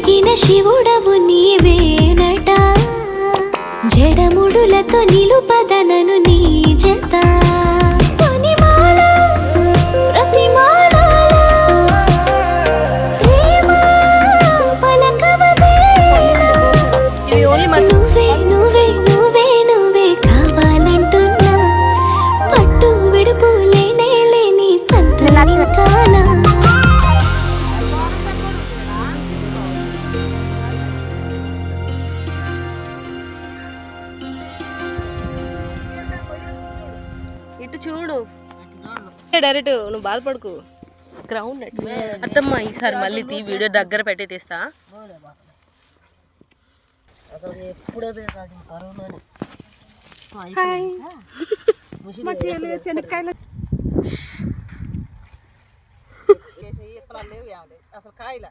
వెలిగిన శివుడవు నీవేనట జడముడులతో నిలుపదనను నీ జత తొనిమాల ప్రతిమాలాల ప్రేమ పలకవదేలా నువ్వే నువ్వే నువ్వే నువ్వే కావాలంటున్నా పట్టు విడుపు లేనే లేని పంతని కానా ఇటు చూడు డైరెక్ట్ నువ్వు బాధపడుకు గ్రౌండ్ అత్తమ్మ ఈసారి మళ్ళీ వీడియో దగ్గర పెట్టి తీస్తా చెనక్కాయలు అసలు కాయల